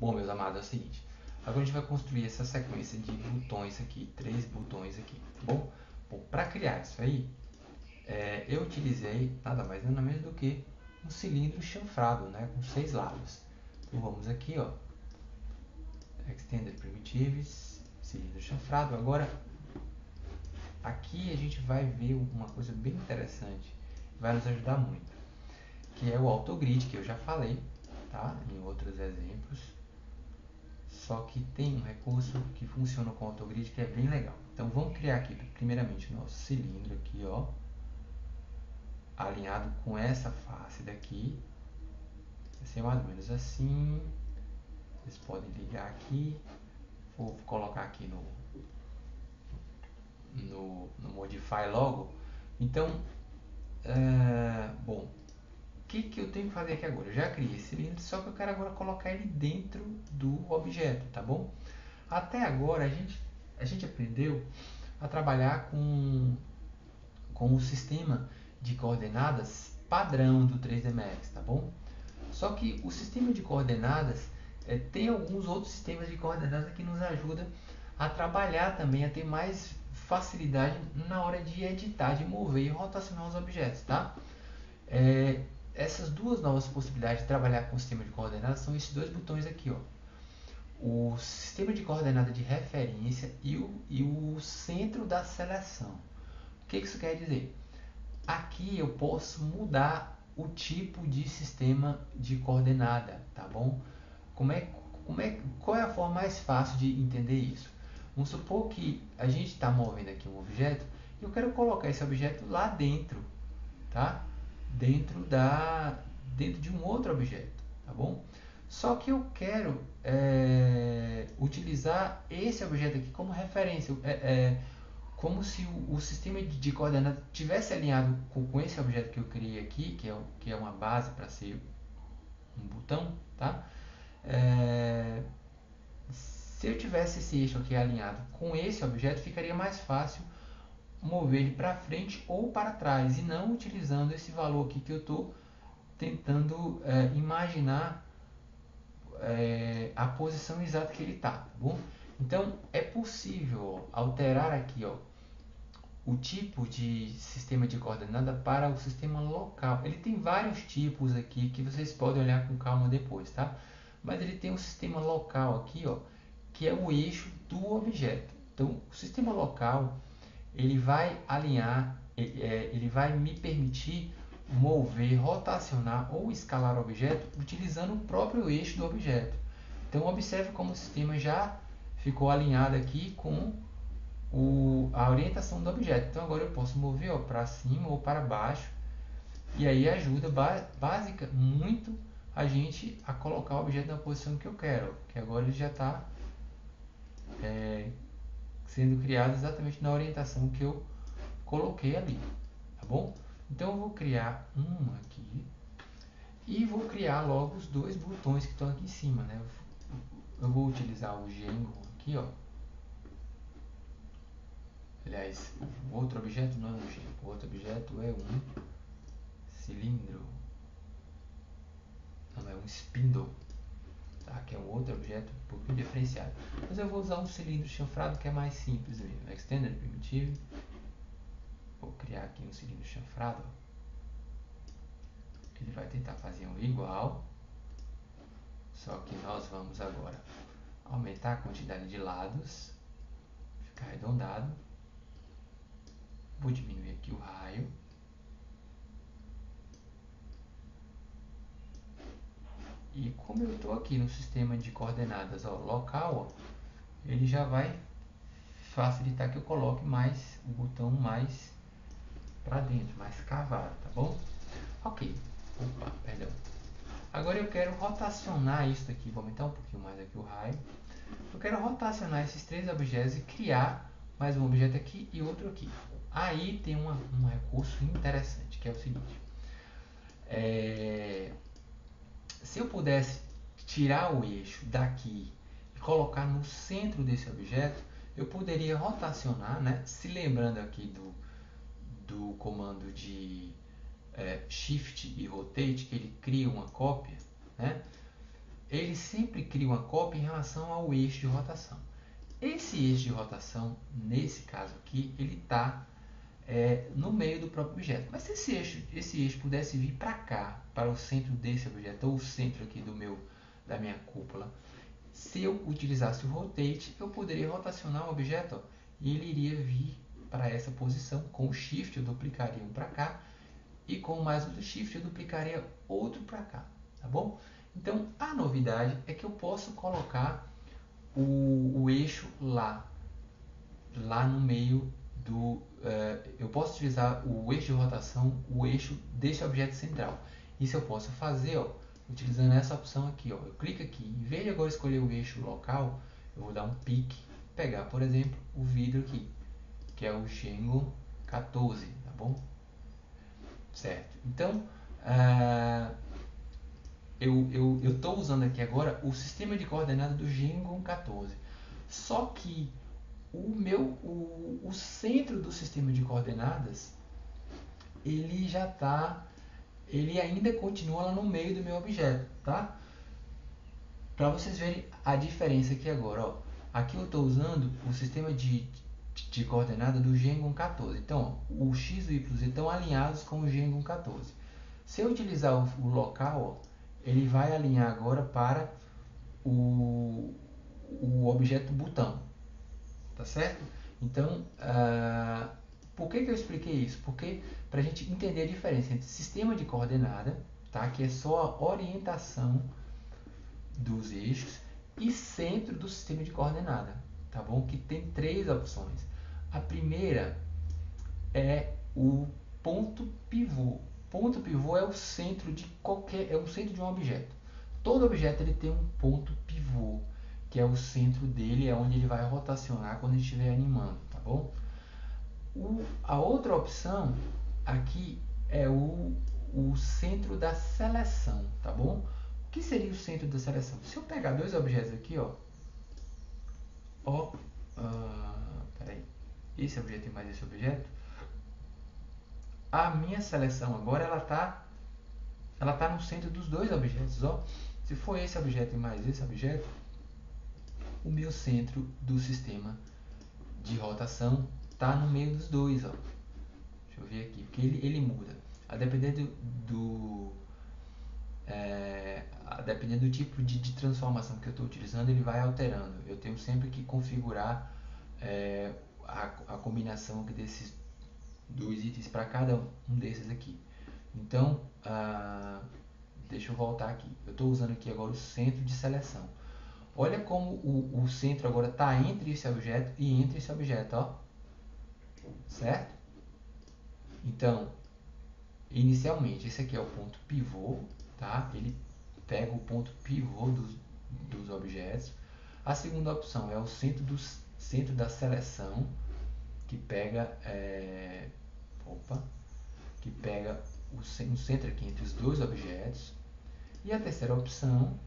Bom, meus amados, é o seguinte. Agora a gente vai construir essa sequência de botões aqui, 3 botões aqui, tá bom? Bom, para criar isso aí, eu utilizei nada mais nada menos do que um cilindro chanfrado, né, com 6 lados. Então vamos aqui, ó, Extended Primitives, cilindro chanfrado. Agora, aqui a gente vai ver uma coisa bem interessante, que vai nos ajudar muito, que é o AutoGrid, que eu já falei, tá, em outros exemplos. Só que tem um recurso que funciona com o AutoGrid que é bem legal. Então vamos criar aqui primeiramente o nosso cilindro aqui, ó, alinhado com essa face daqui. Vai ser mais ou menos assim. Vocês podem ligar aqui. Vou colocar aqui no Modify logo. Então, bom, o que eu tenho que fazer aqui agora? Eu já criei esse cilindro, só que eu quero agora colocar ele dentro do objeto, tá bom? Até agora a gente aprendeu a trabalhar com o sistema de coordenadas padrão do 3D Max, tá bom? Só que o sistema de coordenadas tem alguns outros sistemas de coordenadas que nos ajudam a trabalhar também, a ter mais facilidade na hora de editar, de mover e rotacionar os objetos, tá? Essas duas novas possibilidades de trabalhar com o sistema de coordenadas são esses dois botões aqui, ó. O sistema de coordenada de referência e o centro da seleção. O que isso quer dizer? Aqui eu posso mudar o tipo de sistema de coordenada, tá bom? Qual é a forma mais fácil de entender isso? Vamos supor que a gente está movendo aqui um objeto e eu quero colocar esse objeto lá dentro, tá? Dentro de um outro objeto, tá bom? Só que eu quero utilizar esse objeto aqui como referência, como se o sistema de coordenadas tivesse alinhado com esse objeto que eu criei aqui, que é uma base para ser um botão, tá? Se eu tivesse esse eixo aqui alinhado com esse objeto, ficaria mais fácil mover ele para frente ou para trás, e não utilizando esse valor aqui que eu estou tentando imaginar a posição exata que ele está, tá bom? Então é possível alterar aqui, ó, o tipo de sistema de coordenada para o sistema local. Ele tem vários tipos aqui que vocês podem olhar com calma depois, tá? Mas ele tem um sistema local aqui, ó, que é o eixo do objeto. Então, o sistema local ele vai alinhar, ele vai me permitir mover, rotacionar ou escalar o objeto utilizando o próprio eixo do objeto. Então, observe como o sistema já ficou alinhado aqui com a orientação do objeto. Então agora eu posso mover para cima ou para baixo, e aí ajuda básica muito a gente a colocar o objeto na posição que eu quero, que agora ele já está sendo criado exatamente na orientação que eu coloquei ali, tá bom? Então eu vou criar uma aqui e vou criar logo os dois botões que estão aqui em cima, né? Eu vou utilizar o Django aqui, ó. Aliás, o outro objeto não é um Django, o outro objeto é um cilindro, não é um spindle, tá? Que é um outro objeto um pouquinho diferenciado. Mas eu vou usar um cilindro chanfrado que é mais simples mesmo. Extended Primitive. Vou criar aqui um cilindro chanfrado. Ele vai tentar fazer um igual, só que nós vamos agora aumentar a quantidade de lados, ficar arredondado. Vou diminuir aqui o raio. E como eu estou aqui no sistema de coordenadas local, ó, ele já vai facilitar que eu coloque mais o botão mais para dentro, mais cavado, tá bom? Ok. Opa, perdão. Agora eu quero rotacionar isso daqui, vou aumentar um pouquinho mais aqui o raio. Eu quero rotacionar esses três objetos e criar mais um objeto aqui e outro aqui. Aí tem um recurso interessante, que é o seguinte. Se eu pudesse tirar o eixo daqui e colocar no centro desse objeto, eu poderia rotacionar, né? Se lembrando aqui do comando de Shift e Rotate, que ele cria uma cópia, né? ele sempre cria uma cópia em relação ao eixo de rotação. Esse eixo de rotação, nesse caso aqui, ele está no meio do próprio objeto. Mas se esse eixo pudesse vir para cá, para o centro desse objeto, ou o centro aqui da minha cúpula, se eu utilizasse o rotate, eu poderia rotacionar o objeto, ó, e ele iria vir para essa posição. Com o shift eu duplicaria um para cá, e com mais outro shift eu duplicaria outro para cá, tá bom? Então a novidade é que eu posso colocar o eixo lá no meio eu posso utilizar o eixo de rotação, o eixo desse objeto central. Isso eu posso fazer, ó, utilizando essa opção aqui, ó. Eu clico aqui, em vez de agora escolher o eixo local, eu vou dar um pique, pegar, por exemplo, o vidro aqui, que é o Django 14, tá bom? Certo. Então, eu estou usando aqui agora o sistema de coordenadas do Django 14. Só que o centro do sistema de coordenadas, ele ainda continua lá no meio do meu objeto, tá? Para vocês verem a diferença aqui agora, ó. Aqui eu estou usando o sistema de coordenada do Django 14. Então, ó, o x e o y estão alinhados com o Django 14. Se eu utilizar o local, ó, ele vai alinhar agora para o objeto botão, tá certo? Então, por que eu expliquei isso? Porque para a gente entender a diferença entre sistema de coordenada, tá, que é só a orientação dos eixos, e centro do sistema de coordenada, tá bom? Que tem três opções. A primeira é o ponto pivô. Ponto pivô é o centro de um objeto. Todo objeto ele tem um ponto pivô, que é o centro dele, é onde ele vai rotacionar quando ele estiver animando, tá bom? A outra opção aqui é o centro da seleção, tá bom? O que seria o centro da seleção? Se eu pegar dois objetos aqui, ó, peraí, esse objeto e mais esse objeto, a minha seleção agora ela tá no centro dos dois objetos, ó. Se for esse objeto e mais esse objeto, o meu centro do sistema de rotação tá no meio dos dois, ó. Deixa eu ver aqui, porque ele muda. A depender do tipo de transformação que eu estou utilizando, ele vai alterando. Eu tenho sempre que configurar a combinação desses dois itens para cada um desses aqui. Então, deixa eu voltar aqui. Eu estou usando aqui agora o centro de seleção. Olha como o centro agora está entre esse objeto e entre esse objeto, ó. Certo? Então, inicialmente, esse aqui é o ponto pivô, tá? Ele pega o ponto pivô dos objetos. A segunda opção é o centro da seleção, que pega o centro aqui entre os dois objetos. E a terceira opção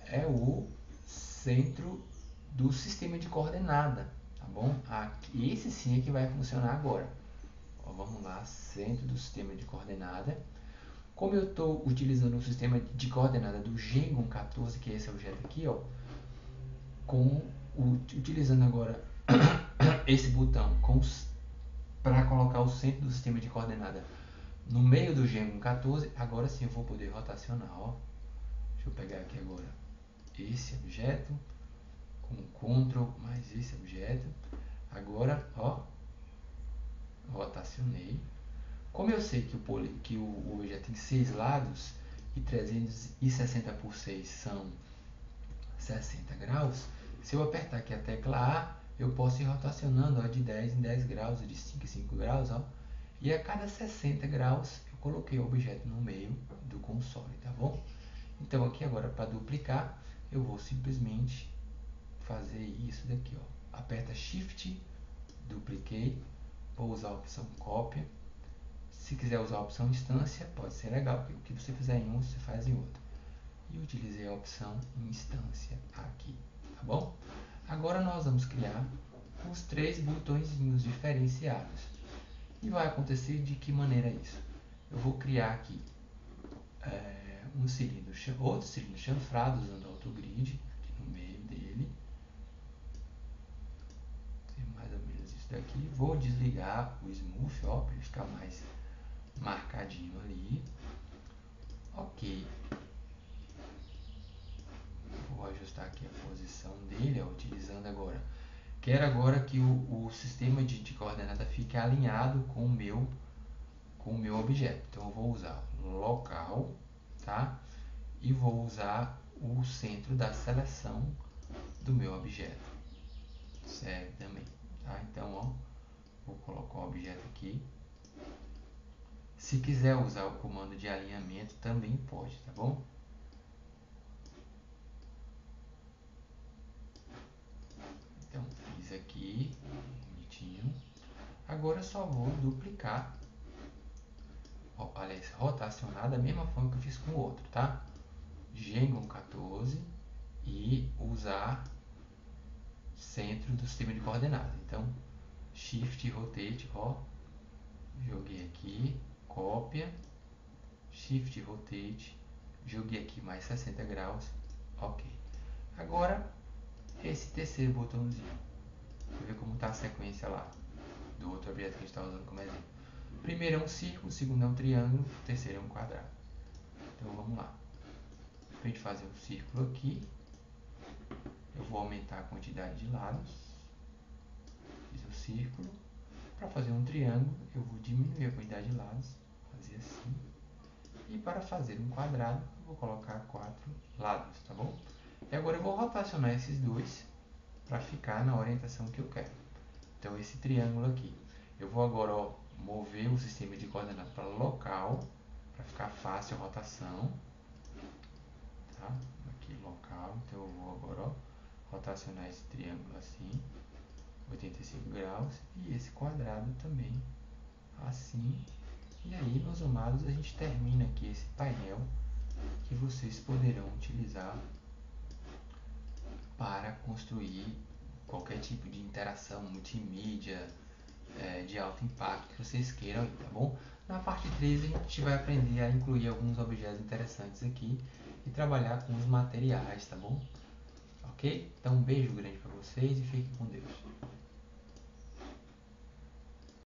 é o centro do sistema de coordenada, tá bom? Aqui, esse sim é que vai funcionar agora. Ó, vamos lá, centro do sistema de coordenada. Como eu estou utilizando o sistema de coordenada do Django 14, que é esse objeto aqui, ó, utilizando agora esse botão para colocar o centro do sistema de coordenada no meio do Django 14, agora sim eu vou poder rotacionar, ó. Deixa eu pegar aqui agora esse objeto com Ctrl mais esse objeto. Agora, ó, rotacionei. Como eu sei que o objeto tem 6 lados e 360 por 6 são 60 graus, se eu apertar aqui a tecla A, eu posso ir rotacionando, ó, de 10 em 10 graus, de 5 em 5 graus, ó, e a cada 60 graus eu coloquei o objeto no meio do console, tá bom? Então aqui agora, para duplicar, eu vou simplesmente fazer isso daqui, ó. Aperta Shift, dupliquei, vou usar a opção cópia. Se quiser usar a opção instância, pode ser legal, porque o que você fizer em um, você faz em outro. E utilizei a opção instância aqui, tá bom? Agora nós vamos criar os 3 botõezinhos diferenciados. E vai acontecer de que maneira isso? Eu vou criar aqui um cilindro, outro cilindro chanfrado usando AutoGrid aqui no meio dele. Tem mais ou menos isso daqui. Vou desligar o Smooth, ó, para ele ficar mais marcadinho ali. Ok. Vou ajustar aqui a posição dele, ó, utilizando agora. Quero agora que o sistema de coordenada fique alinhado com o meu objeto. Então eu vou usar local, tá? E vou usar o centro da seleção do meu objeto. Serve também, tá? Então, ó, vou colocar o objeto aqui. Se quiser usar o comando de alinhamento, também pode, tá bom? Então, fiz aqui, bonitinho. Agora eu só vou duplicar, aliás, rotacionar da mesma forma que eu fiz com o outro, tá? Gengon 14 e usar centro do sistema de coordenadas. Então, Shift Rotate, ó, joguei aqui, cópia, Shift Rotate, joguei aqui mais 60 graus, ok. Agora, esse terceiro botãozinho, vou ver como está a sequência lá, do outro objeto que a gente está usando como exemplo. Primeiro é um círculo, segundo é um triângulo, terceiro é um quadrado. Então vamos lá. Para a gente fazer um círculo aqui, eu vou aumentar a quantidade de lados. Fiz o círculo. Para fazer um triângulo, eu vou diminuir a quantidade de lados, fazer assim. E para fazer um quadrado, eu vou colocar 4 lados, tá bom? E agora eu vou rotacionar esses dois para ficar na orientação que eu quero. Então esse triângulo aqui, eu vou agora, ó, mover o sistema de coordenadas para local, para ficar fácil a rotação, tá? Aqui local, então eu vou agora, ó, rotacionar esse triângulo assim, 85 graus, e esse quadrado também assim. E aí, meus amados, a gente termina aqui esse painel que vocês poderão utilizar para construir qualquer tipo de interação multimídia, de alto impacto que vocês queiram, tá bom? Na parte 3 a gente vai aprender a incluir alguns objetos interessantes aqui e trabalhar com os materiais, tá bom? Ok? Então um beijo grande para vocês e fiquem com Deus.